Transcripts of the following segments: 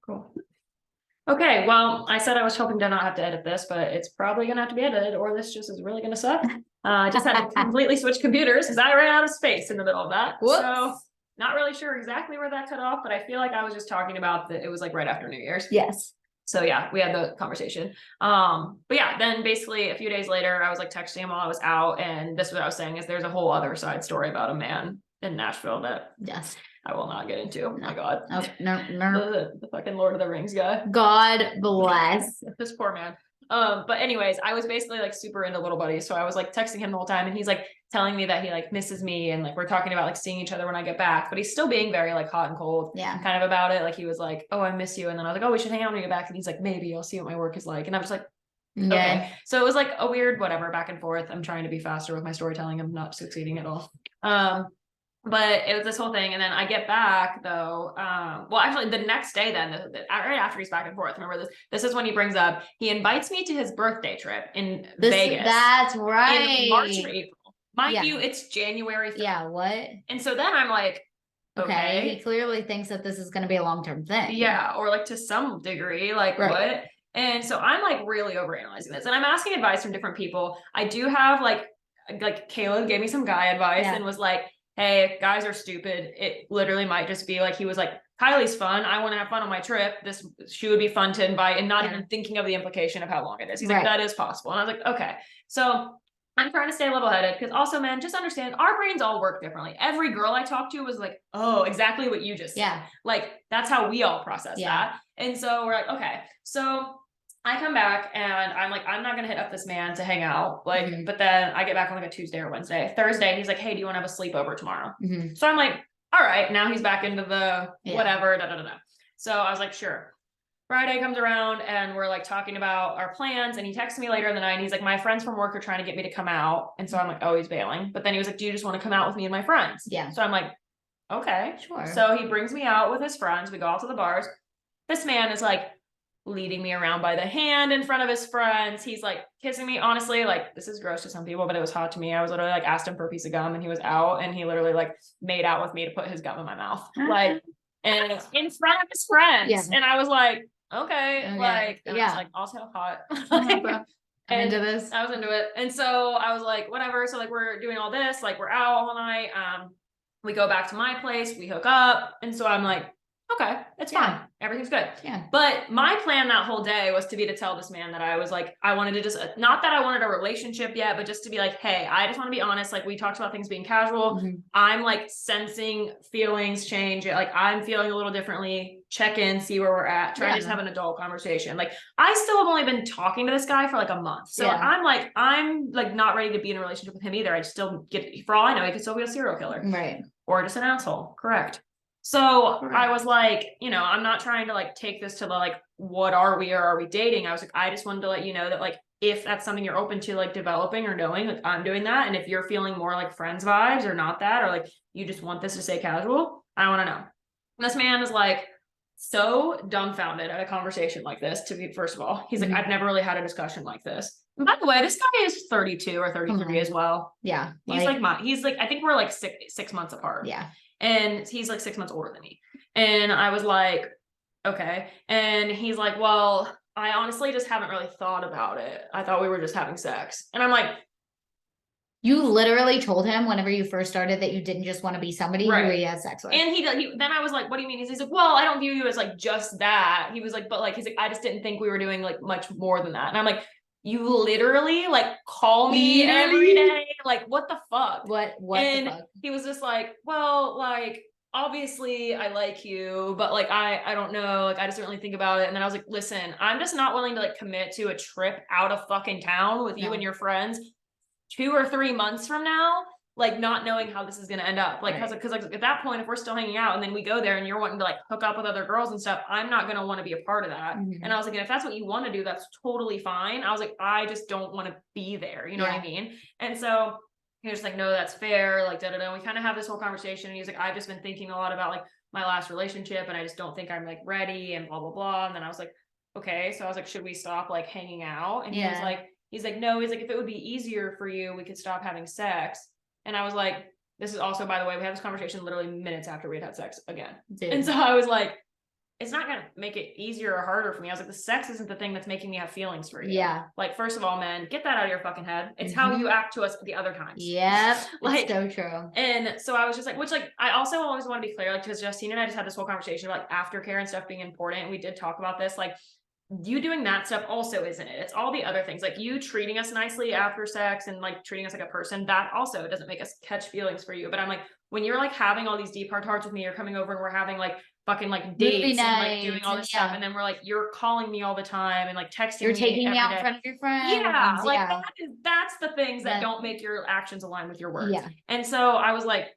Cool. Okay, well, I said I was hoping to not have to edit this, but it's probably gonna have to be edited, or this just is really gonna suck. I just had to completely switch computers because I ran out of space in the middle of that. Whoops. So not really sure exactly where that cut off, but I feel like I was just talking about that it was like right after New Year's. Yes. So yeah, we had the conversation. But yeah, then basically a few days later, I was like texting him while I was out, and this is what I was saying is there's a whole other side story about a man in Nashville that Yes. I will not get into. Oh my God. Oh, no. The fucking Lord of the Rings guy. God bless. This poor man. But anyways, I was basically like super into little buddies. So I was like texting him the whole time, and he's like telling me that he like misses me, and like we're talking about like seeing each other when I get back, but he's still being very like hot and cold kind of about it. Like he was like, oh, I miss you. And then I was like, oh, we should hang out when you get back. And he's like, maybe I'll see what my work is like. And I was like, okay. So it was like a weird whatever back and forth. I'm trying to be faster with my storytelling. I'm not succeeding at all. But it was this whole thing. And then I get back though. Well, actually the next day then, right after he's back and forth, remember this is when he brings up, he invites me to his birthday trip in Vegas. That's right. In March or April. Mind you, it's January 3rd. Yeah, what? And so then I'm like, okay. He clearly thinks that this is going to be a long-term thing. Yeah, or like to some degree, like what? And so I'm like really overanalyzing this. And I'm asking advice from different people. I do have like Caleb gave me some guy advice and was like, hey, if guys are stupid, it literally might just be like, he was like, Kylie's fun. I want to have fun on my trip. She would be fun to invite, and not even thinking of the implication of how long it is. He's like, that is possible. And I was like, okay. So I'm trying to stay level-headed because also, man, just understand our brains all work differently. Every girl I talked to was like, oh, exactly what you just said. Like, that's how we all process that. And so we're like, okay. So I come back and I'm like, I'm not going to hit up this man to hang out. Like, but then I get back on like a Tuesday or Wednesday. Thursday, he's like, hey, do you want to have a sleepover tomorrow? So I'm like, all right, now he's back into the whatever, So I was like, sure. Friday comes around and we're like talking about our plans, and he texts me later in the night and he's like, my friends from work are trying to get me to come out. And so I'm like, oh, he's bailing. But then he was like, do you just want to come out with me and my friends? So I'm like, okay, sure. So he brings me out with his friends. We go out to the bars. This man is like leading me around by the hand in front of his friends. He's like kissing me. Honestly, like this is gross to some people, but it was hot to me. I was literally like asked him for a piece of gum and he was out, and he literally like made out with me to put his gum in my mouth. Like, and in front of his friends. And I was like, okay. Like, and I was like, also hot. I'm into this. I was into it. And so I was like, whatever. So like, we're doing all this, like we're out all night. We go back to my place, we hook up. And so I'm like, okay, it's fine. Everything's good. But my plan that whole day was to tell this man that I was like, I wanted to just, not that I wanted a relationship yet, but just to be like, hey, I just want to be honest. Like we talked about things being casual. I'm like sensing feelings change. Like I'm feeling a little differently. Check in, see where we're at. Try to just have an adult conversation. Like I still have only been talking to this guy for like a month. So I'm like not ready to be in a relationship with him either. I just still for all I know, he could still be a serial killer. Or just an asshole. Correct. So I was like, you know, I'm not trying to like take this to the like, what are we, or are we dating? I was like, I just wanted to let you know that like, if that's something you're open to like developing or knowing, like I'm doing that. And if you're feeling more like friends vibes or not that, or like you just want this to stay casual, I want to know. And this man is like so dumbfounded at a conversation like this. First of all, he's like, I've never really had a discussion like this. And by the way, this guy is 32 or 33 as well. He's like I think we're like six months apart. And he's like 6 months older than me. And I was like, okay. And he's like, well, I honestly just haven't really thought about it. I thought we were just having sex. And I'm like, you literally told him whenever you first started that you didn't just want to be somebody who he has sex with. And he then I was like, what do you mean? He's like, well, I don't view you as like just that. He was like, but like, he's like, I just didn't think we were doing like much more than that. And I'm like, you literally like call me every day. Like, what the fuck? What and the fuck? He was just like, well, like, obviously I like you, but like, I don't know. Like, I just didn't really think about it. And then I was like, listen, I'm just not willing to like commit to a trip out of fucking town with you and your friends 2 or 3 months from now, like not knowing how this is going to end up. Like, cause like at that point, if we're still hanging out and then we go there and you're wanting to like hook up with other girls and stuff, I'm not going to want to be a part of that. And I was like, and if that's what you want to do, that's totally fine. I was like, I just don't want to be there. You know what I mean? And so he was like, no, that's fair. Like, We kind of have this whole conversation. And he's like, I've just been thinking a lot about like my last relationship and I just don't think I'm like ready and blah, blah, blah. And then I was like, okay. So I was like, should we stop like hanging out? And he was like, no, he's like, if it would be easier for you, we could stop having sex. And I was like, this is also, by the way, we had this conversation literally minutes after we had sex again. And so I was like, it's not going to make it easier or harder for me. I was like, the sex isn't the thing that's making me have feelings for you. Yeah. Like, first of all, man, get that out of your fucking head. It's how you act to us the other times. Yep. Like, so true. And so I was just like, which like, I also always want to be clear, like, because Justine and I just had this whole conversation about like aftercare and stuff being important. And we did talk about this, like, you doing that stuff also isn't it. It's all the other things, like you treating us nicely after sex and like treating us like a person, that also doesn't make us catch feelings for you. But I'm like, when you're like having all these deep heart talks with me, you're coming over and we're having like fucking like dates and like doing all this stuff, and then we're like, you're calling me all the time and like texting you're me taking me out day. in front of your friends. Yeah, like that's the things that don't make your actions align with your words. And so I was like,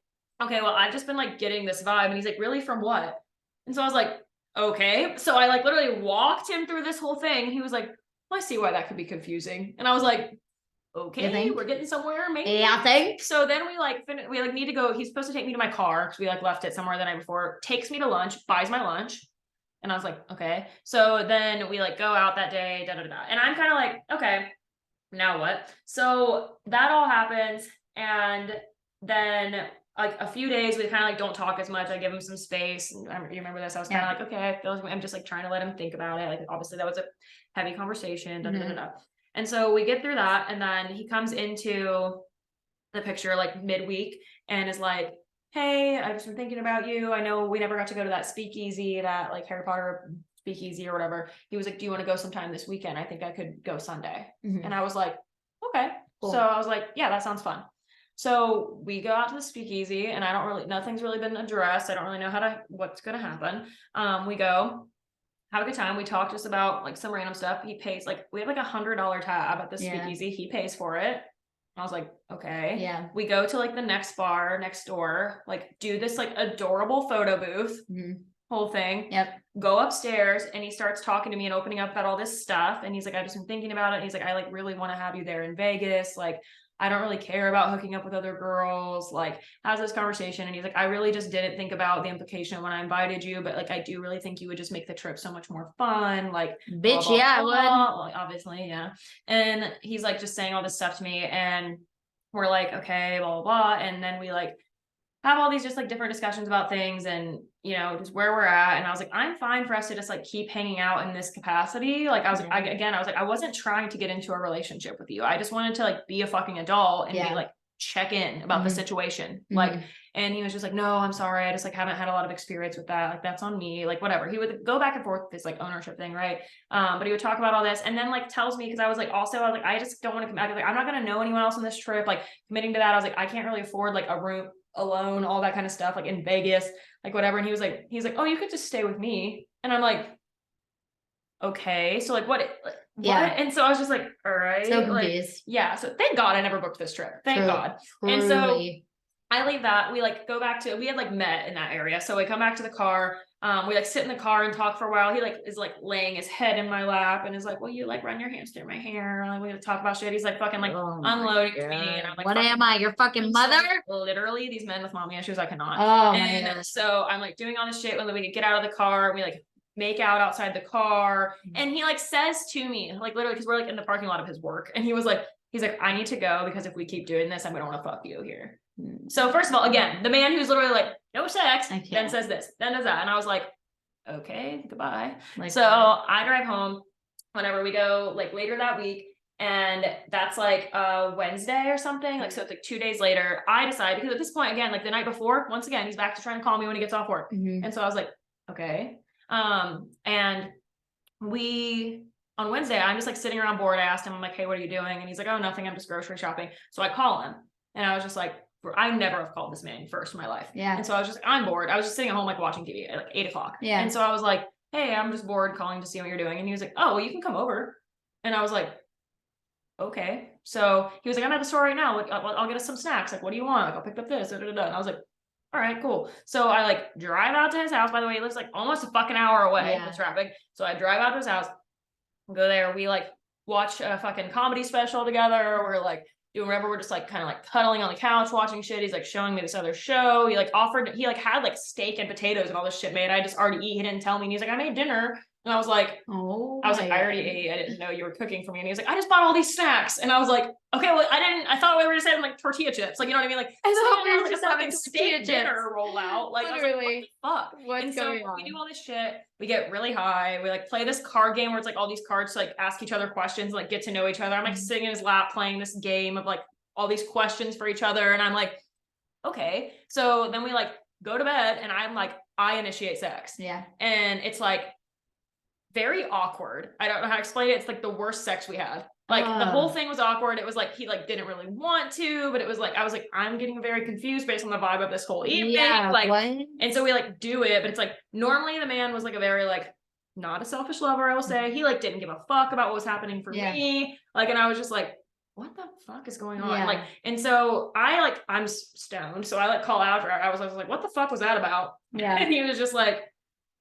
okay, well, I've just been like getting this vibe. And he's like, really, from what? And so I was like, okay. So I like literally walked him through this whole thing. He was like, well, I see why that could be confusing. And I was like, okay, we're getting somewhere, maybe. Yeah, I think. So then we like need to go. He's supposed to take me to my car because we like left it somewhere the night before. Takes me to lunch, buys my lunch, and I was like, okay. So then we like go out that day, and I'm kind of like, okay, now what? So that all happens, and then like a few days we kind of like don't talk as much. I give him some space. And you remember this? I was kind of like, okay, I feel like I'm just like trying to let him think about it. Like obviously that was a heavy conversation. And so we get through that, and then he comes into the picture like midweek and is like, hey, I've just been thinking about you. I know we never got to go to that speakeasy, that like Harry Potter speakeasy or whatever. He was like, do you want to go sometime this weekend? I think I could go Sunday. And I was like, okay. Cool. So I was like, yeah, that sounds fun. So we go out to the speakeasy, and nothing's really been addressed. I don't really know what's going to happen. We go have a good time. We talk just about like some random stuff. He pays like, we have like $100 tab at the speakeasy. He pays for it. I was like, okay. Yeah. We go to like the next bar next door, like do this like adorable photo booth, whole thing. Yep. Go upstairs, and he starts talking to me and opening up about all this stuff. And he's like, I've just been thinking about it. And he's like, I like really want to have you there in Vegas. Like, I don't really care about hooking up with other girls. Like, has this conversation. And he's like, I really just didn't think about the implication when I invited you, but like, I do really think you would just make the trip so much more fun. Like, bitch, blah, blah, yeah, blah. I would. Like, obviously, yeah. And he's like just saying all this stuff to me, and we're like, okay, blah, blah, blah. And then we like have all these just like different discussions about things, and you know, just where we're at. And I was like, I'm fine for us to just like keep hanging out in this capacity. Like I was I wasn't trying to get into a relationship with you. I just wanted to like be a fucking adult and be like, check in about the situation. Like, and he was just like, no, I'm sorry. I just like haven't had a lot of experience with that. Like, that's on me. Like, whatever. He would go back and forth with this like ownership thing. Right. But he would talk about all this, and then like tells me, cause I was like, I just don't want to come back. Like, I'm not going to know anyone else on this trip. Like committing to that. I was like, I can't really afford like a room alone, all that kind of stuff, like in Vegas, like whatever. And he's like, oh, you could just stay with me. And I'm like, okay, so like what? And so I was just like, all right, so like, yeah. So thank God I never booked this trip. Thank God. And so I leave that. We like go back to, we had like met in that area. So we come back to the car. We like sit in the car and talk for a while. He like is like laying his head in my lap and is like, will you like run your hands through my hair? Like, we talk about shit. He's like fucking like unloading to me. And I'm like, what am I? Your fucking mother? So, literally, these men with mommy issues, I cannot. Oh, and so I'm like doing all this shit when we get out of the car. We like make out outside the car. And he like says to me, like literally, because we're like in the parking lot of his work. And he's like, I need to go because if we keep doing this, I'm going to want to fuck you here. So first of all, again, the man who's literally like, no sex, then says this, then does that. And I was like, okay, goodbye. Like, so I drive home whenever we go like later that week. And that's like Wednesday or something. Like, so it's like 2 days later, I decide, because at this point, again, like the night before, once again, he's back to trying to call me when he gets off work. And so I was like, okay. And on Wednesday, I'm just like sitting around bored. I asked him, I'm like, hey, what are you doing? And he's like, oh, nothing. I'm just grocery shopping. So I call him, and I was just like, I never have called this man first in my life. Yeah. And so I was just, I'm bored. I was just sitting at home, like watching TV at like 8 o'clock. Yeah. And so I was like, hey, I'm just bored, calling to see what you're doing. And he was like, oh, well, you can come over. And I was like, okay. So he was like, I'm at the store right now. Like, I'll get us some snacks. Like, what do you want? Like, I'll pick up this. And I was like, all right, cool. So I like drive out to his house. By the way, he lives like almost a fucking hour away with traffic. So I drive out to his house, go there. We like watch a fucking comedy special together. We're like doing whatever. We're just like kind of like cuddling on the couch, watching shit. He's like showing me this other show. He like had like steak and potatoes and all this shit made. I just already eat. He didn't tell me. And he's like, I made dinner. And I was like, I already ate. I didn't know you were cooking for me. And he was like, I just bought all these snacks. And I was like, okay, well, I thought we were just having like tortilla chips. Like, you know what I mean? Like, I thought we were like just a having fucking tortilla steak dinner chips. rollout. Like, Literally. I was like, what the fuck? What's and going so on? we do all this shit. We get really high. We like play this card game where it's like all these cards to like ask each other questions, like get to know each other. I'm like sitting in his lap playing this game of like all these questions for each other. And I'm like, okay. So then we like go to bed and I'm like, I initiate sex. Yeah. And it's like very awkward. I don't know how to explain it. It's like the worst sex we had. Like the whole thing was awkward. It was like he like didn't really want to, but it was like I was like, I'm getting very confused based on the vibe of this whole evening. Yeah, like what? And so we like do it, but it's like normally the man was like a very like not a selfish lover, I will say. He like didn't give a fuck about what was happening for me. Like, and I was just like, what the fuck is going on? Like, and so I'm stoned. So I like call out, I was like, what the fuck was that about? Yeah. And he was just like,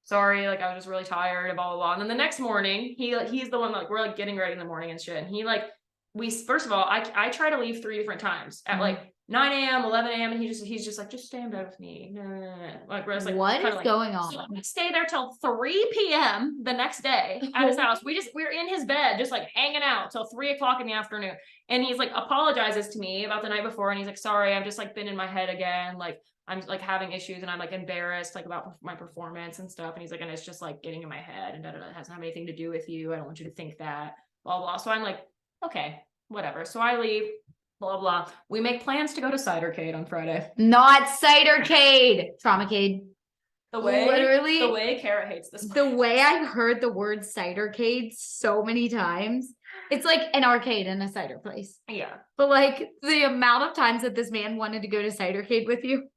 sorry, like I was just really tired and blah, blah, blah. And then the next morning, he's the one that, like, we're like getting ready in the morning and shit. And he like, first of all, I try to leave 3 different times at like 9 a.m., 11 a.m. And he's just like, just stay in bed with me. No. Like, we're just like, what is going on? So we stay there till 3 p.m. the next day at his house. We're in his bed, just like hanging out till 3 o'clock in the afternoon. And he's like apologizes to me about the night before. And he's like, sorry, I've just like been in my head again. Like, I'm like having issues and I'm like embarrassed like about my performance and stuff. And he's like, and it's just like getting in my head and it doesn't have anything to do with you. I don't want you to think that, blah, blah. So I'm like, okay, whatever. So I leave, blah, blah. We make plans to go to Cidercade on Friday. Not Cidercade. Traumacade. The way Kara hates this. The way I've heard the word Cidercade so many times. It's like an arcade in a cider place. Yeah. But like the amount of times that this man wanted to go to Cidercade with you.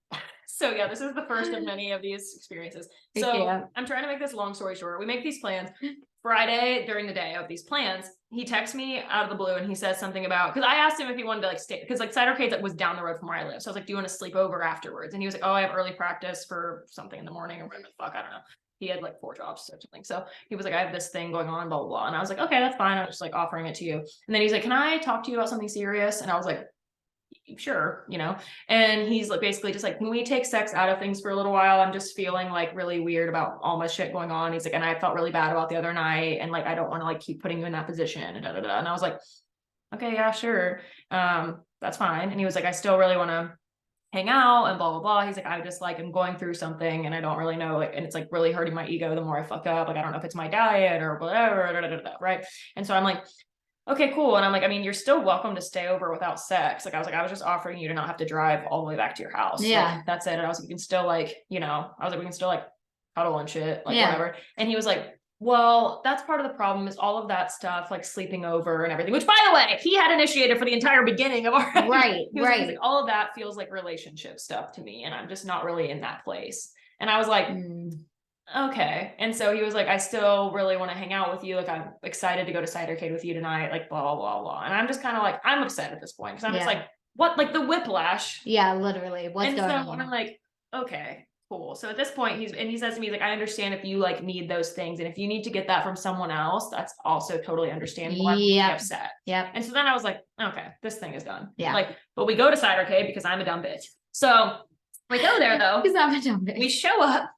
So yeah, this is the first of many of these experiences. So I'm trying to make this long story short. We make these plans. Friday during the day of these plans, he texts me out of the blue and he says something about, because I asked him if he wanted to like stay, because like Cidercade was down the road from where I live. So I was like, do you want to sleep over afterwards? And he was like, oh, I have early practice for something in the morning or whatever the fuck, I don't know. He had like 4 jobs or something. So he was like, I have this thing going on, blah, blah, blah. And I was like, okay, that's fine. I'm just like offering it to you. And then he's like, can I talk to you about something serious? And I was like, sure, you know. And he's like basically just like, when we take sex out of things for a little while, I'm just feeling like really weird about all my shit going on. He's like, and I felt really bad about the other night, and like I don't want to like keep putting you in that position and da da da. And I was like, okay, yeah, sure, that's fine. And he was like, I still really want to hang out and blah blah blah. He's like, I just like I'm going through something and I don't really know, like, and it's like really hurting my ego the more I fuck up. Like I don't know if it's my diet or whatever, da, da, da, da, right? And so I'm like, okay, cool. And I'm like, I mean, you're still welcome to stay over without sex. Like, I was just offering you to not have to drive all the way back to your house. Yeah. Like, that's it. And I was like, we can still like, you know, I was like, we can still like cuddle and shit, like whatever. And he was like, well, that's part of the problem is all of that stuff, like sleeping over and everything, which by the way, he had initiated for the entire beginning of our, right. Like, all of that feels like relationship stuff to me. And I'm just not really in that place. And I was like, okay. And so he was like, I still really want to hang out with you. Like, I'm excited to go to Cidercade with you tonight, like blah, blah, blah, blah. And I'm just kind of like, I'm upset at this point. Cause I'm just like, what, like the whiplash. Yeah, literally. What's going on? And I'm like, okay, cool. So at this point he says to me, like, I understand if you like need those things. And if you need to get that from someone else, that's also totally understandable. I'm really upset. Yeah. And so then I was like, okay, this thing is done. Yeah. Like, but we go to Cidercade because I'm a dumb bitch. So we go there though. Because I'm a dumb bitch. We show up.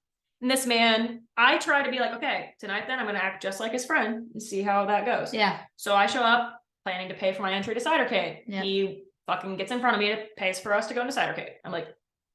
And this man, I try to be like, okay, tonight then I'm going to act just like his friend and see how that goes. Yeah. So I show up planning to pay for my entry to Cidercade. Yep. He fucking gets in front of me, pays for us to go into Cidercade. I'm like,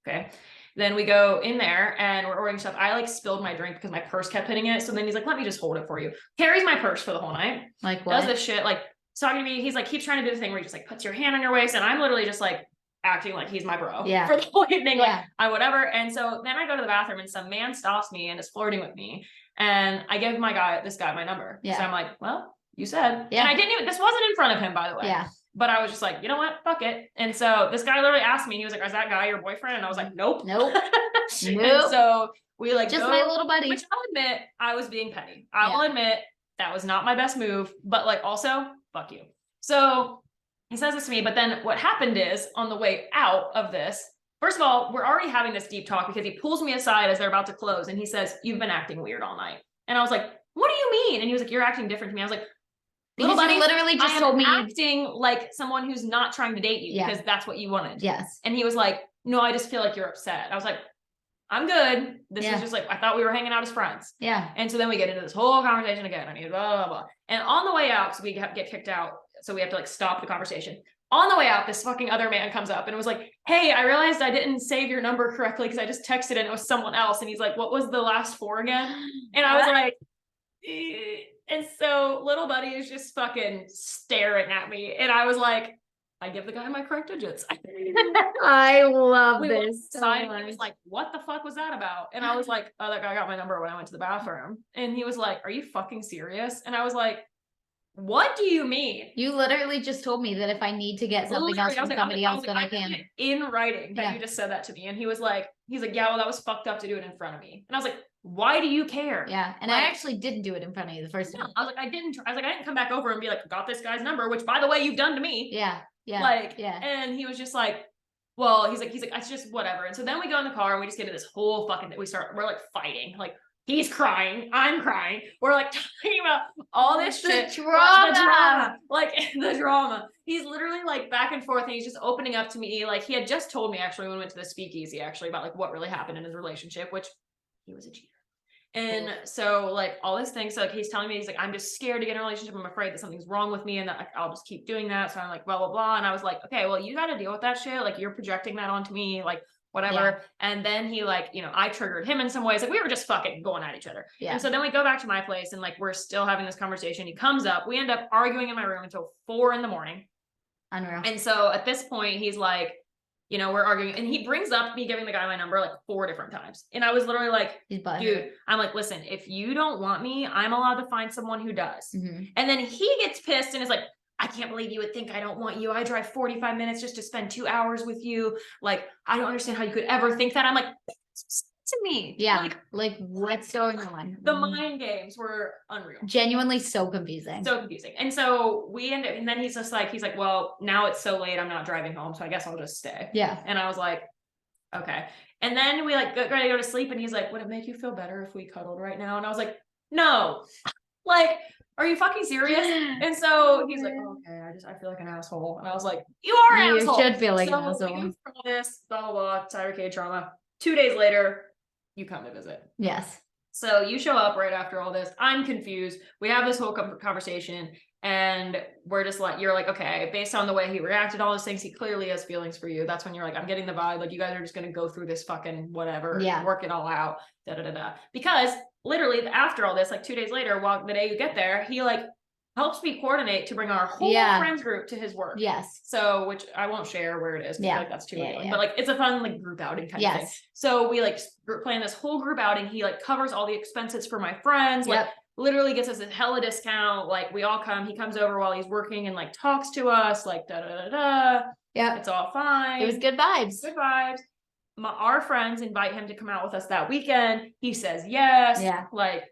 okay. Then we go in there and we're ordering stuff. I like spilled my drink because my purse kept hitting it. So then he's like, let me just hold it for you. Carries my purse for the whole night. Like what? Does this shit. Like talking to me. He's like, keeps trying to do the thing where he just like puts your hand on your waist. And I'm literally just like, acting like he's my bro for the whole evening, like I whatever. And so then I go to the bathroom and some man stops me and is flirting with me. And I give this guy my number. So I'm like, well, you said. And I didn't even, this wasn't in front of him, by the way. Yeah. But I was just like, you know what? Fuck it. And so this guy literally asked me, he was like, is that guy your boyfriend? And I was like, nope. Nope. And so we like just my little buddy. Which I'll admit, I was being petty. I will admit that was not my best move, but like also, fuck you. So he says this to me, but then what happened is on the way out of this, first of all, we're already having this deep talk because he pulls me aside as they're about to close and he says, you've been acting weird all night. And I was like, what do you mean? And he was like, you're acting different to me. I was like, because you literally just told me acting like someone who's not trying to date you because that's what you wanted. Yes. And he was like, no, I just feel like you're upset. I was like, I'm good. This is just like, I thought we were hanging out as friends. Yeah. And so then we get into this whole conversation again. I need blah, blah, blah. And on the way out, because we get kicked out, so we have to like stop the conversation. On the way out, this fucking other man comes up and was like, hey, I realized I didn't save your number correctly because I just texted and it was someone else. And he's like, what was the last four again? And I was like, and so little buddy is just fucking staring at me. And I was like, I give the guy my correct digits. I love this. So he was like, what the fuck was that about? And I was like, oh, that guy got my number when I went to the bathroom. And he was like, are you fucking serious? And I was like, what do you mean? You literally just told me that if I need to get something else from somebody else, then I can. In writing that you just said that to me. And he's like, yeah, well, that was fucked up to do it in front of me. And I was like, why do you care? Yeah. And I actually didn't do it in front of you the first time. I was like, I didn't come back over and be like, got this guy's number, which by the way, you've done to me. Yeah. Yeah. Like, and he was just like, well, he's like, it's just whatever. And so then we go in the car and we just get into this whole fucking, we're like fighting. Like, he's crying, I'm crying. We're like talking about all this shit. The drama. Like the drama. He's literally like back and forth and he's just opening up to me. Like he had just told me actually when we went to the speakeasy actually about like what really happened in his relationship, which he was a cheater. And so like all this thing, so like he's telling me, he's like, I'm just scared to get in a relationship. I'm afraid that something's wrong with me and that like, I'll just keep doing that. So I'm like, blah, blah, blah. And I was like, okay, well, you got to deal with that shit. Like you're projecting that onto me, like whatever. Yeah. And then he like, you know, I triggered him in some ways. Like we were just fucking going at each other. Yeah. And so then we go back to my place and like, we're still having this conversation. He comes up, we end up arguing in my room until 4 a.m. Unreal. And so at this point, he's like, you know, we're arguing and he brings up me giving the guy my number like 4 different times. And I was literally like, dude, I'm like, listen, if you don't want me, I'm allowed to find someone who does. Mm-hmm. And then he gets pissed and is like, I can't believe you would think I don't want you. I drive 45 minutes just to spend 2 hours with you. Like, I don't understand how you could ever think that. I'm like, to me. Yeah. Like what's going on? The mind games were unreal. Genuinely so confusing. So confusing. And so we end up, and then he's like, well, now it's so late. I'm not driving home. So I guess I'll just stay. Yeah. And I was like, okay. And then we like got ready to go to sleep and he's like, would it make you feel better if we cuddled right now? And I was like, no, like, are you fucking serious? And so he's like, oh, okay, I feel like an asshole. And I was like, you are an asshole. You should feel like an asshole. We go through all this, blah, blah, blah, Tyler trauma. 2 days later, you come to visit. Yes. So you show up right after all this. I'm confused. We have this whole conversation and we're just like, you're like, okay, based on the way he reacted, all those things, he clearly has feelings for you. That's when you're like, I'm getting the vibe. Like you guys are just going to go through this fucking whatever, work it all out. Because literally after all this, like 2 days later, while the day you get there, he like helps me coordinate to bring our whole friends group to his work. Yes. So, which I won't share where it is. Yeah. Like that's too revealing. But like, it's a fun like group outing kind of thing. So we like plan this whole group outing. He like covers all the expenses for my friends. Like literally gets us a hella discount. Like we all come, he comes over while he's working and like talks to us like Yeah. It's all fine. It was good vibes. Good vibes. Our friends invite him to come out with us that weekend. He says yes. Yeah. Like,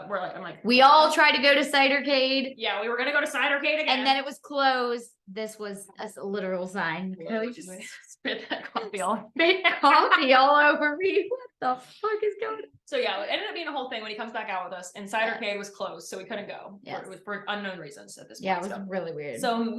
we're like, I'm like, we all tried to go to Cidercade. Yeah, we were gonna go to Cidercade again, and then it was closed. This was a literal sign. We just spit that coffee all over me. What the fuck is going on? So yeah, it ended up being a whole thing when he comes back out with us, and Cidercade was closed, so we couldn't go. Yes. It was for unknown reasons at this point. Yeah, it was really weird. So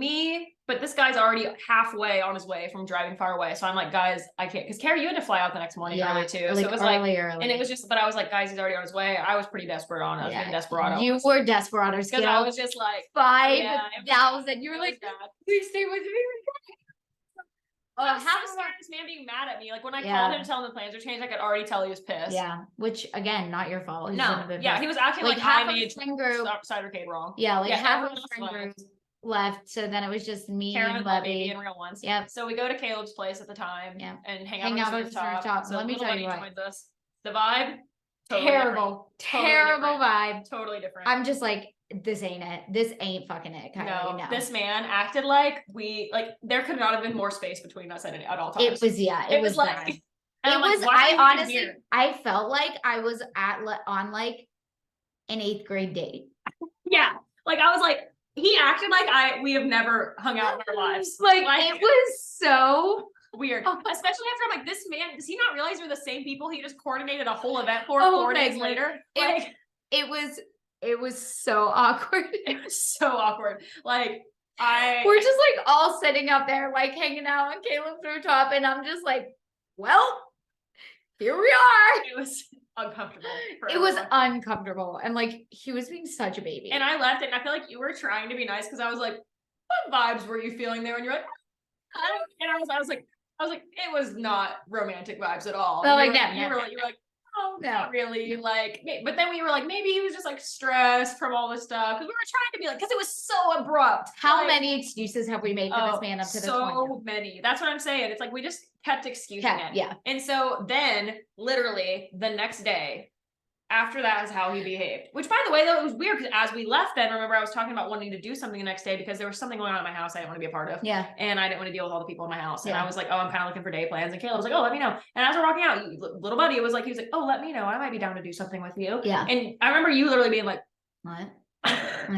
but this guy's already halfway on his way from driving far away. So I'm like, guys, I can't, because Kara, you had to fly out the next morning early too. So it was early. And it was just, but I was like, guys, he's already on his way. I was pretty desperate on it. I was getting desperado. You were desperado. Because I was just like 5,000. You were like, please stay with me. How was this man being mad at me? Like when I called him to tell him the plans were changed, I could already tell he was pissed. Yeah, which again, not your fault. No, he was acting like I made Cidercade wrong. Yeah, like half of the friend group left, so then it was just me and Levy and real ones. Yep. So we go to Caleb's place at the time. Yeah. And hang out on the rooftop. So let me tell you what. The vibe. Terrible vibe. Totally different. I'm just like, this ain't it. This ain't fucking it. No, this man acted like there could not have been more space between us at all times. It was like, it was, I honestly, I felt like I was on like an 8th grade date. Yeah. Like I was like, he acted like we have never hung out in our lives. Like it was so weird. Especially after I'm like, this man, does he not realize we're the same people he just coordinated a whole event for 4 days later? Like it was so awkward. It was so awkward. Like we're just like all sitting up there, like hanging out on Caleb's rooftop, and I'm just like, well, here we are. It was uncomfortable. It was uncomfortable. And like, he was being such a baby. And I left it, and I feel like you were trying to be nice because I was like, what vibes were you feeling there? And you're like, and I was like, it was not romantic vibes at all. No, you like, were, you were like, oh, not really. Like, but then we were like, maybe he was just like stressed from all this stuff because we were trying to be like, because it was so abrupt. How many excuses have we made for this man up to this point? So many. That's what I'm saying. It's like we just kept excusing it. Yeah. And so then, literally, the next day, after that is how he behaved. Which, by the way, though, it was weird because as we left then, remember I was talking about wanting to do something the next day because there was something going on at my house I didn't want to be a part of. Yeah. And I didn't want to deal with all the people in my house. And I was like, oh, I'm kind of looking for day plans. And Kayla was like, oh, let me know. And as we're walking out, little buddy, he was like, oh, let me know. I might be down to do something with you. Yeah. And I remember you literally being like, what?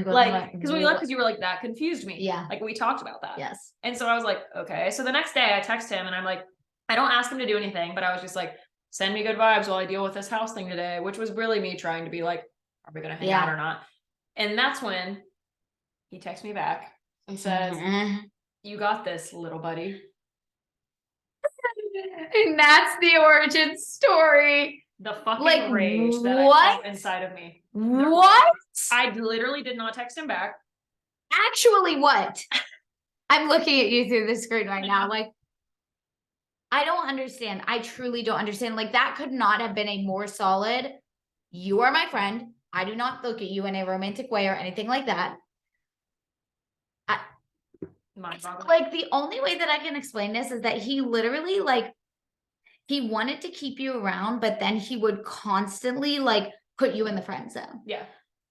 Like, because when you left, because you were like, that confused me. Yeah. Like, we talked about that. Yes. And so I was like, okay. So the next day I text him and I'm like, I don't ask him to do anything, but I was just like, send me good vibes while I deal with this house thing today, which was really me trying to be like, are we going to hang out or not? And that's when he texts me back and says, you got this, little buddy. And that's the origin story. The fucking rage that I felt inside of me. What? I literally did not text him back. Actually, what? I'm looking at you through the screen right now. Like, I don't understand. I truly don't understand. Like, that could not have been a more solid, you are my friend. I do not look at you in a romantic way or anything like that. Like, the only way that I can explain this is that he literally, like, he wanted to keep you around, but then he would constantly, like, put you in the friend zone. Yeah.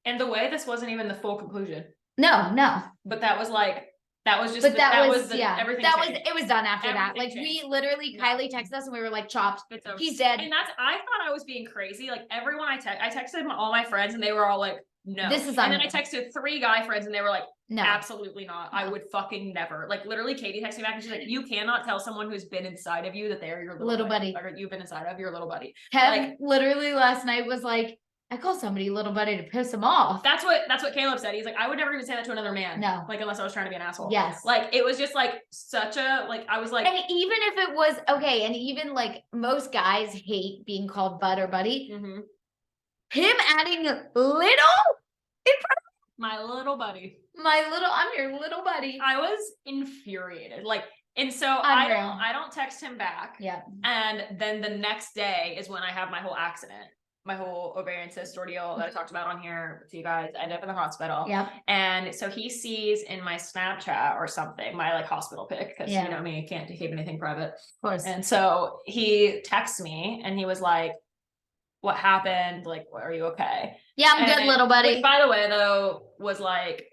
And the way this wasn't even the full conclusion. No. But that was like, that was just, everything changed. It was done after that. Like, we literally, Kylie texted us and we were like, chopped. He's dead. And I thought I was being crazy. Like, everyone I texted all my friends and they were all like, no. This is and then I texted 3 guy friends and they were like, no, absolutely not. No. I would fucking never. Like, literally, Katie texted me back and she's like, you cannot tell someone who's been inside of you that they're your little buddy. Or you've been inside of your little buddy. Kev literally last night was like, I call somebody little buddy to piss him off. That's what Caleb said. He's like, I would never even say that to another man. No. Like, unless I was trying to be an asshole. Yes. Like, it was just like such a, like, I was like. And even if it was, okay, and even like most guys hate being called bud or buddy. Mm-hmm. Him adding little in front of my little buddy. I'm your little buddy. I was infuriated. Like, and so I don't text him back. Yeah. And then the next day is when I have my whole accident. My whole ovarian cyst ordeal that I talked about on here with you guys. I ended up in the hospital. Yeah. And so he sees in my Snapchat or something, my like hospital pic, because you know me, I can't keep anything private. Of course. And so he texts me and he was like, what happened? Like, are you okay? Yeah, I'm good, little buddy. Which, by the way, though, was like,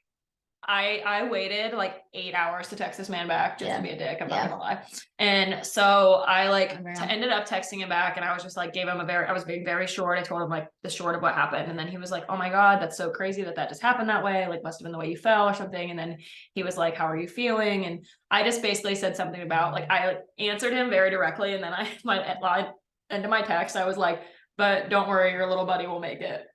I waited like 8 hours to text this man back just to be a dick. I'm not gonna lie. And so I like ended up texting him back and I was just like, I was being very short. I told him like the short of what happened. And then he was like, oh my God, that's so crazy that just happened that way. Like, must've been the way you fell or something. And then he was like, how are you feeling? And I just basically said something about like, I answered him very directly. And then end of my text, I was like, but don't worry, your little buddy will make it.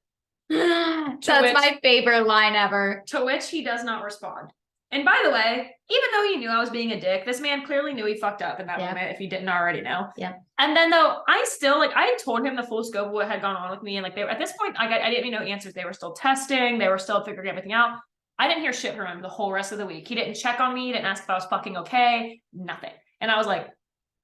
That's my favorite line ever. To which he does not respond. And by the way, even though he knew I was being a dick, this man clearly knew he fucked up in that moment if he didn't already know. Yeah. And then though, I still like, I had told him the full scope of what had gone on with me. And like, at this point, I didn't even know answers. They were still testing. They were still figuring everything out. I didn't hear shit from him the whole rest of the week. He didn't check on me. He didn't ask if I was fucking okay. Nothing. And I was like,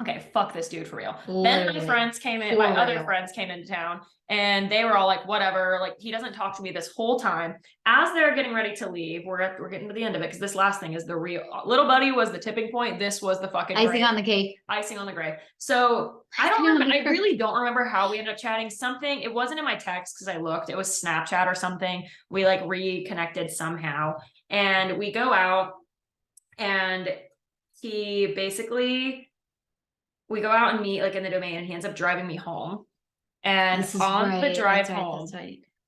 okay, fuck this dude for real. Literally. Then my other friends came into town and they were all like, whatever, like he doesn't talk to me this whole time. As they're getting ready to leave, we're getting to the end of it because this last thing is the real little buddy was the tipping point. This was the fucking icing on the cake. Icing on the grave. So I really don't remember how we ended up chatting. Something, it wasn't in my text because I looked, it was Snapchat or something. We like reconnected somehow and we go out and he basically, we go out and meet like in the Domain and he ends up driving me home. And on the drive home,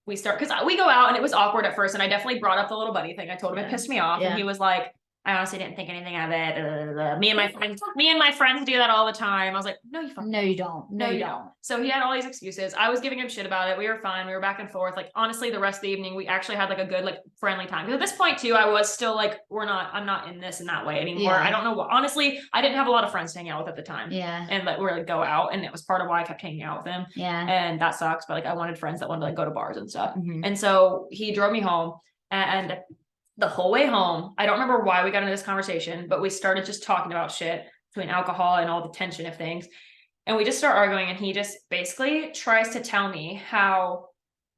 we start, because we go out and it was awkward at first. And I definitely brought up the little buddy thing. I told him it pissed me off. And he was like, I honestly didn't think anything of it. Me and my friends do that all the time. I was like, no, you fucking No, you don't. No, you don't. So he had all these excuses. I was giving him shit about it. We were fine. We were back and forth. Like, honestly, the rest of the evening, we actually had like a good, like, friendly time. Because at this point too, I was still like, I'm not in this and that way anymore. Yeah. I don't know what, honestly, I didn't have a lot of friends to hang out with at the time. Yeah. And like, we were like go out. And it was part of why I kept hanging out with him. Yeah. And that sucks. But like, I wanted friends that wanted to like go to bars and stuff. Mhm. And so he drove me home, and the whole way home, I don't remember why we got into this conversation, but we started just talking about shit between alcohol and all the tension of things. And we just start arguing, and he just basically tries to tell me how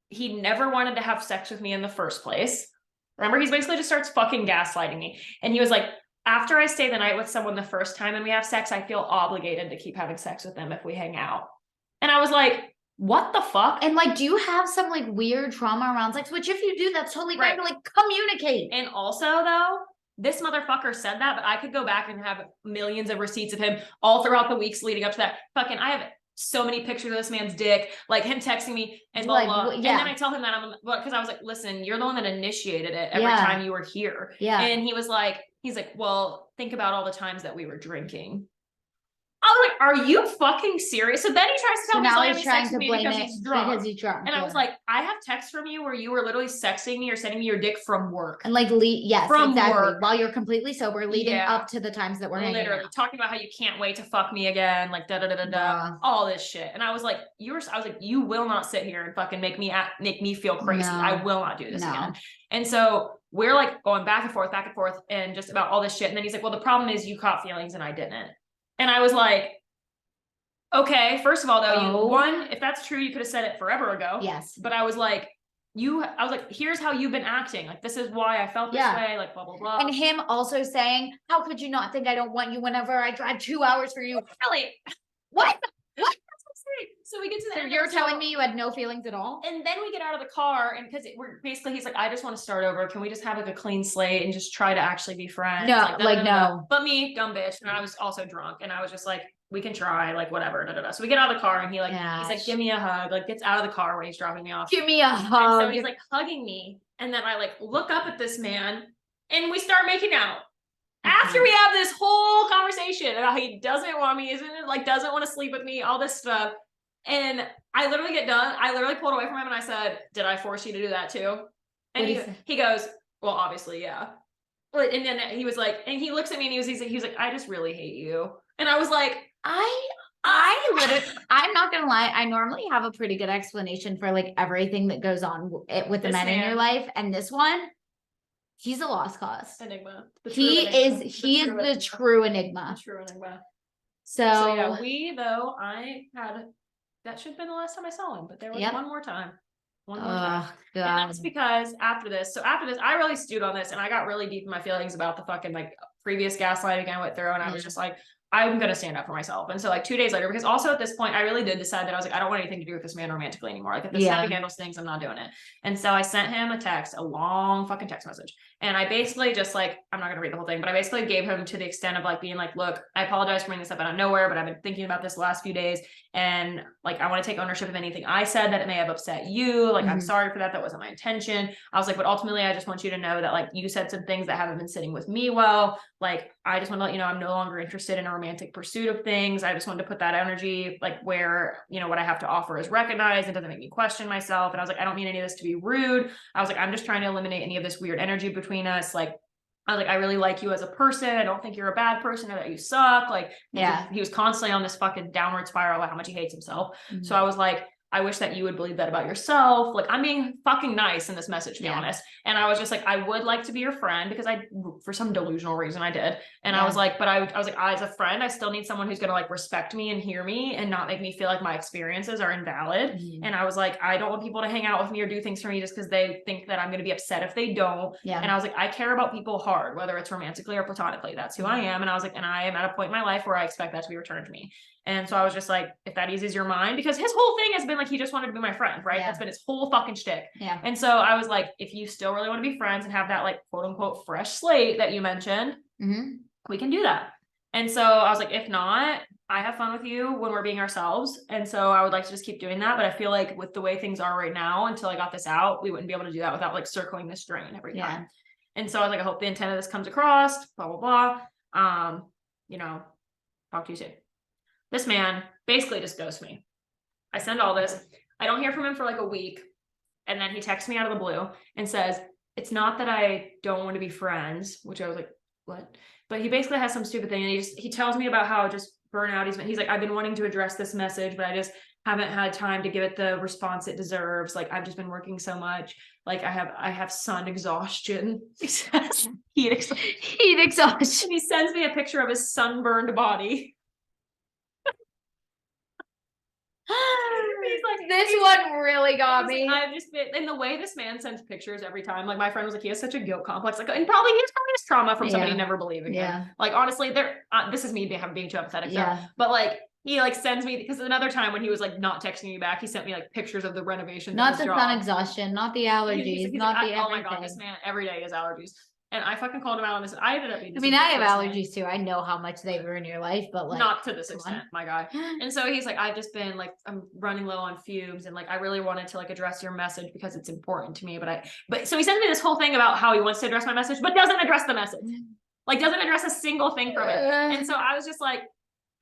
he never wanted to have sex with me in the first place. Remember, he's basically just starts fucking gaslighting me. And he was like, after I stay the night with someone the first time and we have sex, I feel obligated to keep having sex with them if we hang out. And I was like, what the fuck? And like, do you have some like weird trauma around sex? Which if you do, that's totally fine to like communicate. And also though, this motherfucker said that, but I could go back and have millions of receipts of him all throughout the weeks leading up to that. Fucking, I have so many pictures of this man's dick, like him texting me and blah, like, blah. yeah. And then I tell him that because I was like, listen, you're the one that initiated it every time you were here. Yeah. And he's like, well, think about all the times that we were drinking. I was like, are you fucking serious? So then he tries to tell me now he's trying to blame because it he's drunk. because he's drunk. And I was like, I have texts from you where you were literally sexting me or sending me your dick from work. And like, yes, from exactly. work. While you're completely sober, leading up to the times that we're hanging out. Talking about how you can't wait to fuck me again, like all this shit. And I was like, you will not sit here and fucking make me feel crazy. No. I will not do this again. And so we're like going back and forth and just about all this shit. And then he's like, well, the problem is you caught feelings and I didn't. And I was like, okay, first of all, though, if that's true, you could have said it forever ago. Yes. But I was like, here's how you've been acting. Like, this is why I felt this way, like, blah, blah, blah. And him also saying, how could you not think I don't want you whenever I drive 2 hours for you? Really? What? So we get to the end. You're telling me you had no feelings at all? And then we get out of the car, and because he's like, I just want to start over. Can we just have like a clean slate and just try to actually be friends? No, no. But me, dumb bitch, and I was also drunk, and I was just like, we can try, like, whatever. So we get out of the car, and he's like, give me a hug. Like, gets out of the car when he's dropping me off. Give me a hug. And so he's like hugging me, and then I like look up at this man, and we start making out. After we have this whole conversation about how he doesn't want me, doesn't want to sleep with me, all this stuff. And I literally get done. I literally pulled away from him and I said, did I force you to do that too? And he goes, well, obviously, yeah. And then he was like, and he looks at me and he was like, I just really hate you. And I was like, I'm not gonna lie. I normally have a pretty good explanation for like everything that goes on with the men in your life. And this one, he's a lost cause. Enigma. He is the true enigma. The true enigma. So yeah, that should have been the last time I saw him, but there was one more time. God. And that's because after this, I really stewed on this and I got really deep in my feelings about the fucking like previous gaslighting I went through. And I was just like, I'm going to stand up for myself. And so like 2 days later, because also at this point, I really did decide that I was like, I don't want anything to do with this man romantically anymore. Like if this happy handles things, I'm not doing it. And so I sent him a long fucking text message. And I basically just like, I'm not going to read the whole thing, but I basically gave him to the extent of like being like, look, I apologize for bringing this up out of nowhere, but I've been thinking about this the last few days. And like, I want to take ownership of anything I said that it may have upset you. Like, I'm sorry for that. That wasn't my intention. I was like, but ultimately I just want you to know that like you said some things that haven't been sitting with me well. Like, I just want to let you know I'm no longer interested in a romantic pursuit of things. I just wanted to put that energy like where, you know, what I have to offer is recognized. It doesn't make me question myself. And I was like, I don't mean any of this to be rude. I was like, I'm just trying to eliminate any of this weird energy between us. Like, I was like, I really like you as a person. I don't think you're a bad person or that you suck. Like, he was constantly on this fucking downward spiral about how much he hates himself. So I was like, I wish that you would believe that about yourself. Like, I'm being fucking nice in this message, to be honest. And I was just like, I would like to be your friend because for some delusional reason I did. And I was like, but I was like, as a friend, I still need someone who's going to like respect me and hear me and not make me feel like my experiences are invalid. And I was like, I don't want people to hang out with me or do things for me just because they think that I'm going to be upset if they don't. And I was like, I care about people hard, whether it's romantically or platonically. That's who I am. And I was like, and I am at a point in my life where I expect that to be returned to me. And so I was just like, if that eases your mind, because his whole thing has been like, he just wanted to be my friend, right? That's been his whole fucking shtick. And so I was like, if you still really want to be friends and have that like quote unquote fresh slate that you mentioned, we can do that. And so I was like, if not, I have fun with you when we're being ourselves. And so I would like to just keep doing that. But I feel like with the way things are right now, until I got this out, we wouldn't be able to do that without like circling this drain every time. And so I was like, I hope the intent of this comes across, blah, blah, blah. You know, talk to you soon. This man basically just ghosts me. I send all this. I don't hear from him for like a week. And then he texts me out of the blue and says, it's not that I don't want to be friends, which I was like, what? But he basically has some stupid thing. And he tells me about how just burnout he's like, I've been wanting to address this message, but I just haven't had time to give it the response it deserves. Like, I've just been working so much. Like, I have sun exhaustion. He says heat exhaustion. He sends me a picture of his sunburned body. This one really got me. I've just been, and the way this man sends pictures every time, like my friend was like, he has such a guilt complex, like, and probably he has trauma from somebody never believing him. Like, honestly, this is me being too empathetic, but like, he like sends me, because another time when he was like not texting me back, he sent me like pictures of the renovation. Not the sun exhaustion, not the allergies, not the everything. Oh my god, this man every day has allergies. And I fucking called him out on this. I ended up being. I mean, I have allergies too. I know how much they ruin your life, but like not to this extent, my guy. And so he's like, I've just been like, I'm running low on fumes, and like I really wanted to like address your message because it's important to me. But so he sends me this whole thing about how he wants to address my message, but doesn't address the message. Like, doesn't address a single thing from it. And so I was just like,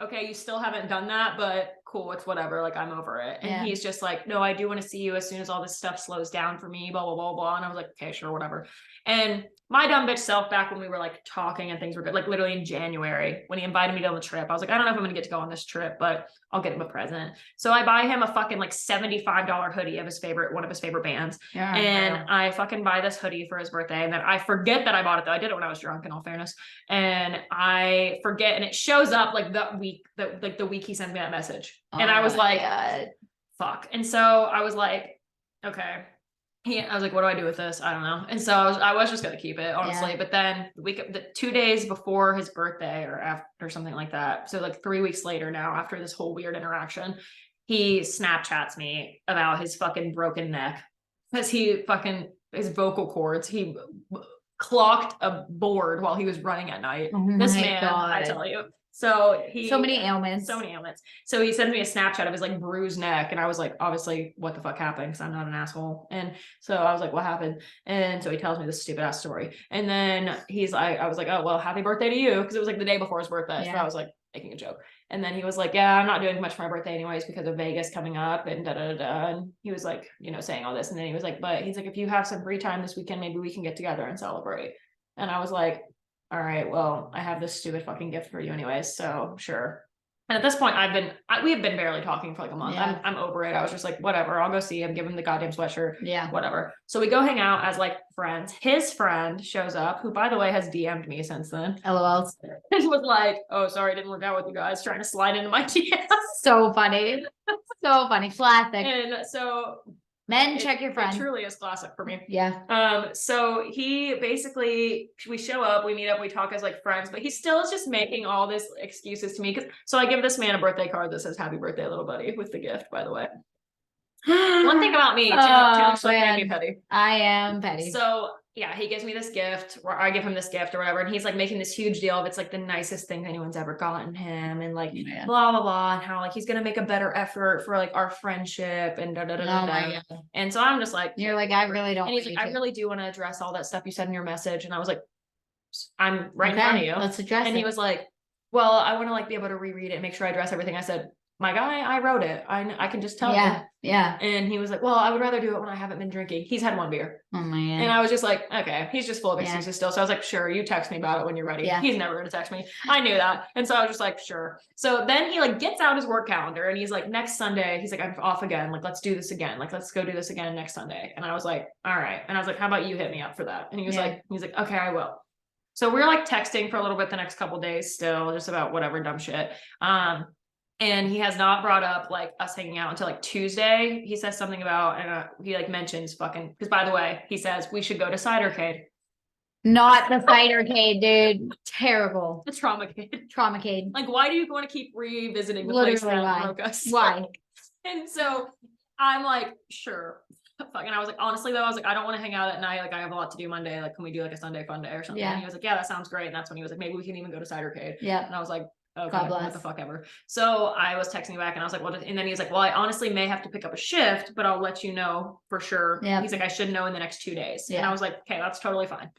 okay, you still haven't done that, but cool, it's whatever. Like, I'm over it. And he's just like, no, I do want to see you as soon as all this stuff slows down for me, blah, blah, blah, blah. And I was like, okay, sure, whatever. And my dumb bitch self, back when we were like talking and things were good, like literally in January, when he invited me to on the trip, I was like, I don't know if I'm gonna get to go on this trip, but I'll get him a present. So I buy him a fucking like $75 hoodie of one of his favorite bands. And I fucking buy this hoodie for his birthday. And then I forget that I bought it though. I did it when I was drunk, in all fairness. And I forget, and it shows up like the week he sends me that message. And I was like, fuck. And so I was like, okay. I was like, what do I do with this? I don't know. And so I was just going to keep it, honestly. But then the 2 days before his birthday or after something like that. So like 3 weeks later now, after this whole weird interaction, he Snapchats me about his fucking broken neck, because his vocal cords, he clocked a board while he was running at night. This man, God. I tell you. So many ailments. So he sent me a Snapchat of his like bruised neck, and I was like, obviously, what the fuck happened? Because I'm not an asshole. And so I was like, what happened? And so he tells me this stupid ass story. And then he's like, I was like, oh well, happy birthday to you, because it was like the day before his birthday. So I was like making a joke. And then he was like, yeah, I'm not doing much for my birthday anyways because of Vegas coming up and da da da da. And he was like, saying all this, and then he was like, but he's like, if you have some free time this weekend, maybe we can get together and celebrate. And I was like, all right, well, I have this stupid fucking gift for you anyways, so sure. And at this point, we have been barely talking for like a month. I'm over it. I was just like, whatever, I'll go see him, give him the goddamn sweatshirt. Whatever. So we go hang out as like friends. His friend shows up, who by the way has DM'd me since then. LOL. And was like, oh, sorry, it didn't work out with you guys, trying to slide into my DMs. So funny. So funny. Classic. And so men, check your friend. It truly is classic for me. So he basically, we show up, we meet up, we talk as like friends, but he still is just making all this excuses to me. So I give this man a birthday card that says happy birthday, little buddy, with the gift, by the way. One thing about me, Taylor's like me petty. I am petty. So yeah, he gives me this gift, or I give him this gift or whatever, and he's like making this huge deal of it's like the nicest thing anyone's ever gotten him, and like blah blah blah, and how like he's gonna make a better effort for like our friendship and da da da da. And so I'm just like, you're like, I really don't. And he's like, I really do want to address all that stuff you said in your message, and I was like, I'm right in front of you. Let's address it. And he was like, well, I want to like be able to reread it and make sure I address everything. I said, my guy, I wrote it. I can just tell you. Yeah. And he was like, well, I would rather do it when I haven't been drinking. He's had one beer. Oh man. And I was just like, okay, he's just full of excuses still. So I was like, sure, you text me about it when you're ready. He's never going to text me. I knew that. And so I was just like, sure. So then he like gets out his work calendar and he's like, next Sunday, he's like, I'm off again. Like, let's do this again. Like, let's go do this again next Sunday. And I was like, all right. And I was like, how about you hit me up for that? And he was like, okay, I will. So we're like texting for a little bit the next couple days still, just about whatever dumb shit. And he has not brought up like us hanging out until like Tuesday. He says something about, and he like mentions fucking, because by the way, he says we should go to Cidercade. Not the Cidercade, dude. Terrible. The Traumacade. Like, why do you want to keep revisiting the place that broke us? Why? And so I'm like, sure. And I was like, honestly though, I was like, I don't want to hang out at night. Like, I have a lot to do Monday. Like, can we do like a Sunday fun day or something? And he was like, yeah, that sounds great. And that's when he was like, maybe we can even go to Cidercade. And I was like, okay, what the fuck ever. So I was texting back and I was like, well, and then he's like, well, I honestly may have to pick up a shift, but I'll let you know for sure. He's like, I should know in the next 2 days. And I was like, okay, that's totally fine.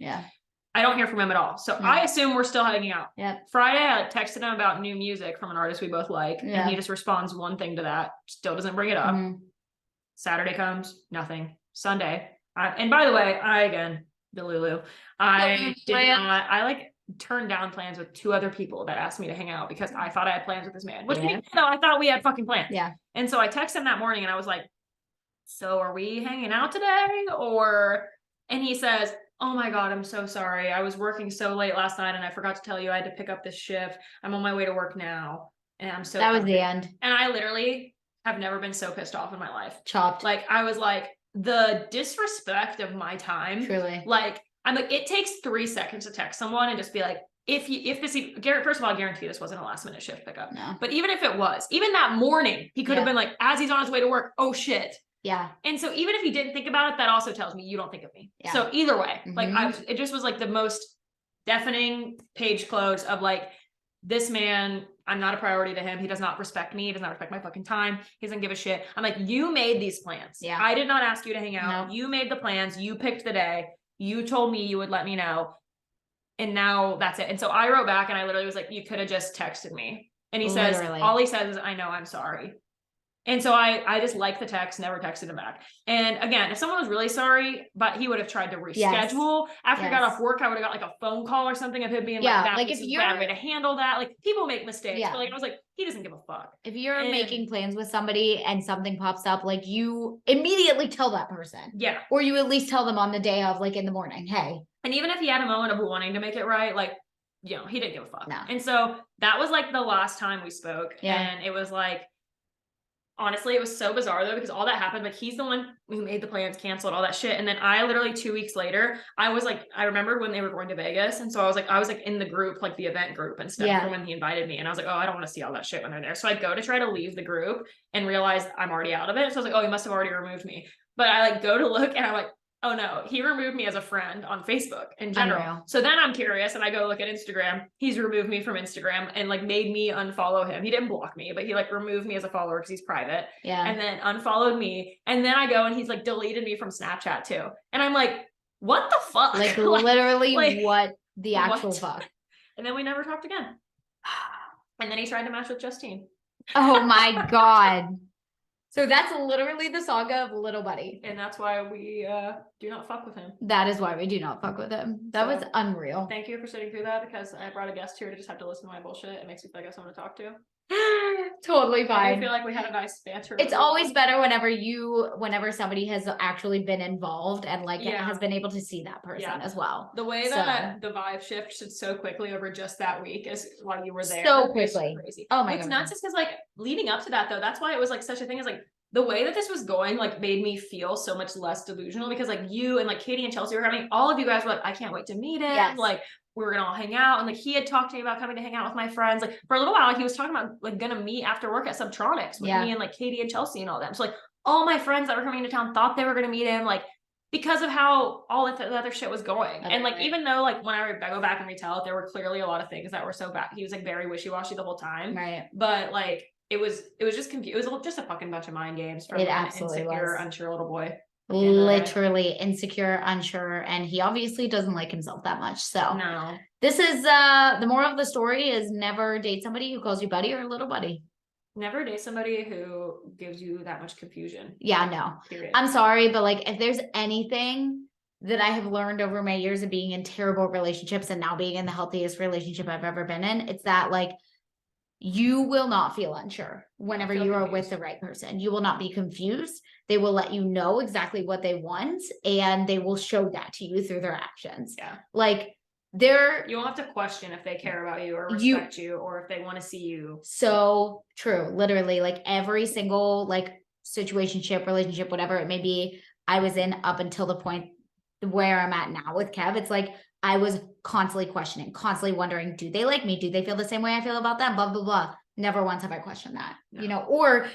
I don't hear from him at all. So I assume we're still hanging out. Yep. Friday, I texted him about new music from an artist we both like. And he just responds one thing to that. Still doesn't bring it up. Saturday comes, nothing. Sunday. And by the way, again, Delulu. I turned down plans with 2 other people that asked me to hang out because I thought I had plans with this man. Which no, I thought we had fucking plans. Yeah. And so I texted him that morning and I was like, so are we hanging out today? And he says, oh my God, I'm so sorry. I was working so late last night and I forgot to tell you I had to pick up this shift. I'm on my way to work now. And I'm so That was the end. And I literally have never been so pissed off in my life. Chopped. Like, I was like, the disrespect of my time. Truly. Like, I'm like, it takes 3 seconds to text someone and just be like, Garrett, first of all, I guarantee this wasn't a last minute shift pickup. No. But even if it was, even that morning, he could have been like, as he's on his way to work, oh shit. Yeah. And so even if he didn't think about it, that also tells me you don't think of me. Yeah. So either way, like it just was like the most deafening page close of like, this man, I'm not a priority to him. He does not respect me. He does not respect my fucking time. He doesn't give a shit. I'm like, you made these plans. Yeah. I did not ask you to hang out. You made the plans. You picked the day. You told me you would let me know. And now that's it. And so I wrote back and I literally was like, you could have just texted me. And he says, all he says is, I know, I'm sorry. And so I just liked the text, never texted him back. And again, if someone was really sorry, but he would have tried to reschedule after he got off work, I would have got like a phone call or something of him being like, that was a bad way to handle that. Like, people make mistakes, but like, I was like, he doesn't give a fuck. If you're making plans with somebody and something pops up, like, you immediately tell that person. Yeah. Or you at least tell them on the day of, like, in the morning, hey. And even if he had a moment of wanting to make it right, like, you know, he didn't give a fuck. No. And so that was like the last time we spoke. Yeah. And it was like, honestly, it was so bizarre though, because all that happened, like, he's the one who made the plans, canceled all that shit. And then I literally 2 weeks later, I was like, I remembered when they were going to Vegas. And so I was like in the group, like the event group and stuff for when he invited me. And I was like, oh, I don't want to see all that shit when they're there. So I go to try to leave the group and realize I'm already out of it. So I was like, oh, he must have already removed me. But I like go to look and I'm like, oh no, he removed me as a friend on Facebook in general. Unreal. So then I'm curious and I go look at Instagram. He's removed me from Instagram and like made me unfollow him. He didn't block me, but he like removed me as a follower because he's private. Yeah. And then unfollowed me. And then I go and he's like deleted me from Snapchat too. And I'm like, what the fuck? Like literally what the actual fuck? And then we never talked again. And then he tried to match with Justine. Oh my God. So that's literally the saga of Little Buddy. And that's why we do not fuck with him. That is why we do not fuck with him. That was unreal. Thank you for sitting through that, because I brought a guest here to just have to listen to my bullshit. It makes me feel like I have someone to talk to. Totally fine. I feel like we had a nice banter. It's always better whenever somebody has actually been involved and like has been able to see that person as well. The way that the vibe shifted so quickly over just that week is while you were there. So quickly. Crazy. Oh my God. It's nuts just because like leading up to that though, that's why it was like such a thing, is like the way that this was going like made me feel so much less delusional, because like you and like Katie and Chelsea were having, all of you guys were like, I can't wait to meet him. Yes. Like, we were gonna all hang out, and like he had talked to me about coming to hang out with my friends. Like for a little while, he was talking about like gonna meet after work at Subtronics with me and like Katie and Chelsea and all them. So like all my friends that were coming to town thought they were gonna meet him, like because of how all the other shit was going. Okay. And like even though like when I go back and retell it, there were clearly a lot of things that were so bad. He was like very wishy-washy the whole time. Right. But like it was just confused. It was just a fucking bunch of mind games from an insecure, unsure little boy. Literally insecure, unsure, and he obviously doesn't like himself that much. So no, this is the moral of the story is never date somebody who calls you buddy or little buddy. Never date somebody who gives you that much confusion. Yeah, no. Period. I'm sorry, but like if there's anything that I have learned over my years of being in terrible relationships and now being in the healthiest relationship I've ever been in, it's that like you will not feel unsure whenever you are with the right person. You will not be confused. They will let you know exactly what they want, and they will show that to you through their actions. Yeah. Like you won't have to question if they care about you or respect you or if they want to see you. So true. Literally, like every single like situationship, relationship, whatever it may be, I was in up until the point where I'm at now with Kev. It's like I was constantly questioning, constantly wondering, do they like me? Do they feel the same way I feel about them? Blah, blah, blah. Never once have I questioned that, you know, or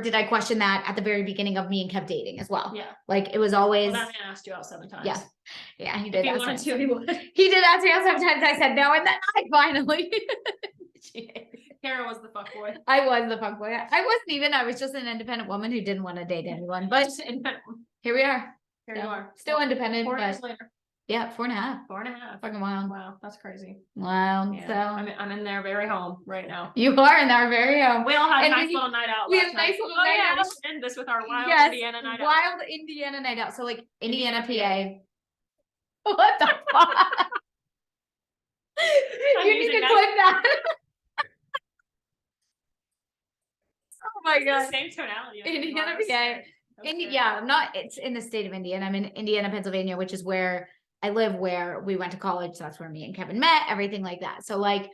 did I question that at the very beginning of me and Kev dating as well? Yeah. Like it was always. Well, that man asked you out 7 times. Yeah. Yeah, he did. If he wanted to, he would. He did ask me out sometimes. I said no, and then I finally. Kara was the fuckboy. I was the fuckboy. I wasn't even. I was just an independent woman who didn't want to date anyone. But just independent. Here we are. Here you are. Still independent. 4 years later. Yeah, 4.5. 4.5. Fucking wild. Wow, that's crazy. Wow. Yeah. So I'm in their very home right now. you are in our very home. We all had a And nice little night out. We last had a nice night. little Oh night yeah, out. we should end this with our wild Yes, Indiana night out. wild Indiana night out. So like Indiana, PA. What the fuck? You need to click that. Oh my god. Same tonality. Indiana, PA. Yeah, I'm not, it's in the state of Indiana. I'm in Indiana, Pennsylvania, which is where I live, where we went to college. So that's where me and Kevin met, everything like that. So like,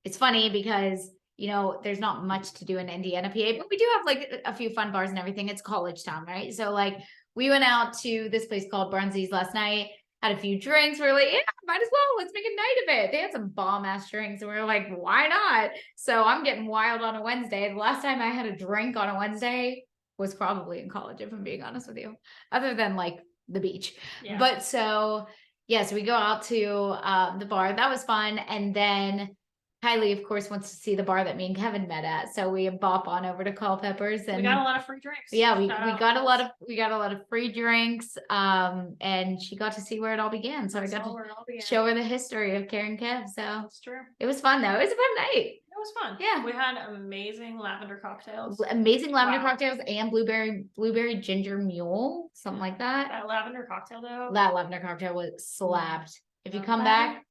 it's funny because, you know, there's not much to do in Indiana, PA, but we do have like a few fun bars and everything. It's college town, right? So like, we went out to this place called Brunzies last night, had a few drinks. We were like, yeah, might as well. Let's make a night of it. They had some bomb ass drinks, and we were like, why not? So I'm getting wild on a Wednesday. The last time I had a drink on a Wednesday was probably in college, if I'm being honest with you, other than like the beach. Yeah. But so, yeah, so we go out to the bar. That was fun. And then Kylie, of course, wants to see the bar that me and Kevin met at. So we bop on over to Culpeppers, and we got a lot of free drinks. Yeah, we got a lot of free drinks. And she got to see where it all began. So I got to show her the history of Kara and Kev. So that's true. It was fun though. It was a fun night. It was fun. Yeah. We had amazing lavender cocktails. Amazing lavender cocktails and blueberry ginger mule, something like that. That lavender cocktail though. That lavender cocktail was slapped. If you come back,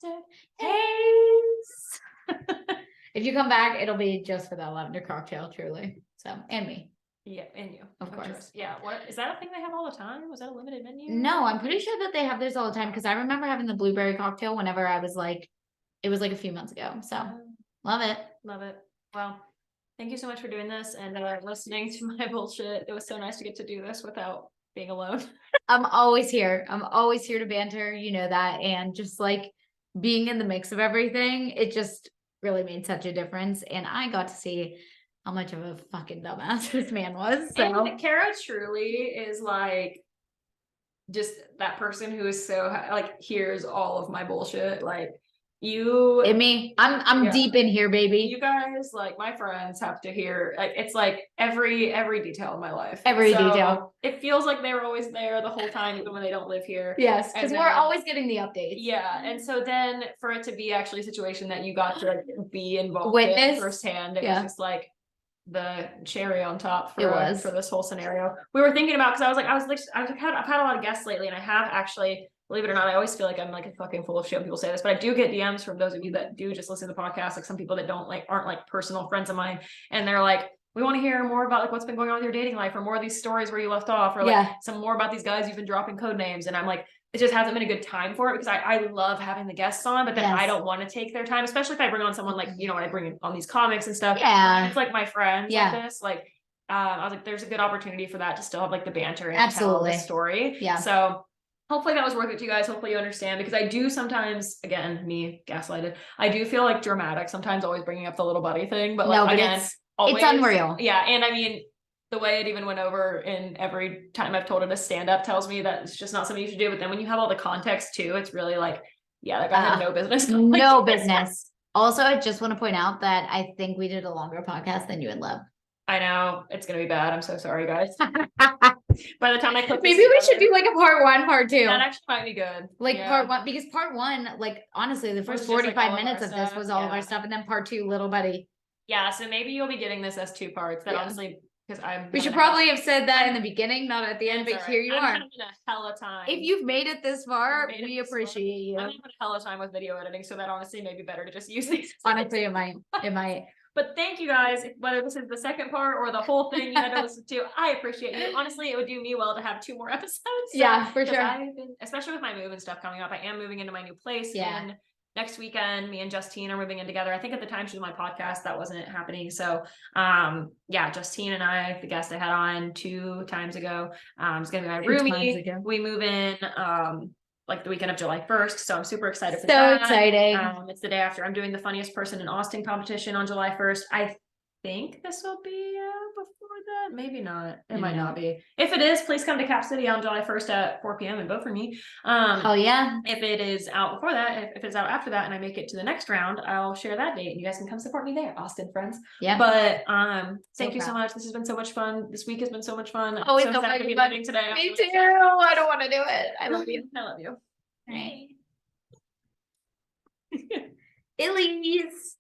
if you come back, it'll be just for that lavender cocktail, truly. So, and me. Yeah, and you. Of course. Yeah. What is that a thing they have all the time? Was that a limited menu? No, I'm pretty sure that they have this all the time, because I remember having the blueberry cocktail whenever I was like, it was like a few months ago. So love it. Love it. Well, thank you so much for doing this and listening to my bullshit. It was so nice to get to do this without being alone. I'm always here. I'm always here to banter, you know that. And just like being in the mix of everything, it just really made such a difference. And I got to see how much of a fucking dumbass this man was. So and Kara truly is like just that person who is so like hears all of my bullshit. Like you and me, I'm deep in here, baby. You guys, like my friends, have to hear like it's like every detail of my life. Every detail. It feels like they were always there the whole time, even when they don't live here. Yes, because we're always getting the updates. Yeah, and so then for it to be actually a situation that you got to like be involved Witness in firsthand, it was just like the cherry on top for this whole scenario. We were thinking about, because I've had a lot of guests lately, and I have actually, believe it or not, I always feel like I'm like a fucking full of shit when people say this, but I do get DMs from those of you that do just listen to the podcast, like some people that aren't like personal friends of mine, and they're like, we want to hear more about like what's been going on with your dating life, or more of these stories where you left off, or like some more about these guys you've been dropping code names. And I'm like, it just hasn't been a good time for it, because I love having the guests on, but then I don't want to take their time, especially if I bring on someone like, you know, when I bring on these comics and stuff. Yeah. It's like my friends like this, like, I was like, there's a good opportunity for that to still have like the banter and tell the story. Yeah. So hopefully that was worth it to you guys. Hopefully you understand, because I do sometimes, again, me gaslighted, I do feel like dramatic sometimes, always bringing up the little buddy thing, but like, again, always, it's unreal. Yeah. And I mean, the way it even went over in every time I've told it a stand-up tells me that it's just not something you should do. But then when you have all the context too, it's really like, yeah, that guy had no business. No business. Also, I just want to point out that I think we did a longer podcast than you and Love. I know, it's gonna be bad. I'm so sorry, guys. By the time I click, maybe we should do like a part 1, part 2. That actually might be good. Like part 1, because part 1, like honestly, the first 45 minutes of this was all of our stuff, and then part 2, little buddy. Yeah, so maybe you'll be getting this as 2 parts. That honestly, because we should probably have said that in the beginning, not at the end, but here you are. I'm having a hella time. If you've made it this far, we appreciate you. I'm having a hella time with video editing, so that honestly may be better to just use these. Honestly, it might. But thank you guys, whether this is the second part or the whole thing you had to listen to, I appreciate you. Honestly, it would do me well to have 2 more episodes. So, yeah, for sure. Especially with my move and stuff coming up, I am moving into my new place. Yeah. And next weekend, me and Justine are moving in together. I think at the time she was my podcast, that wasn't happening. So, yeah, Justine and I, the guest I had on 2 times ago, is going to be my roomie. We move in, like the weekend of July 1st. So I'm super excited for that. So exciting. It's the day after I'm doing the funniest person in Austin competition on July 1st. I think this will be before that. Maybe not. It might not be. If it is, please come to Cap City on July 1st at 4 p.m. and vote for me. Oh yeah. If it is out before that, if it's out after that and I make it to the next round, I'll share that date and you guys can come support me there, Austin friends. Yeah. But thank you so much. This has been so much fun. This week has been so much fun. Oh, I'm so excited to be living today. Me too. I don't want to do it. I love you. I love you. Right. Illies.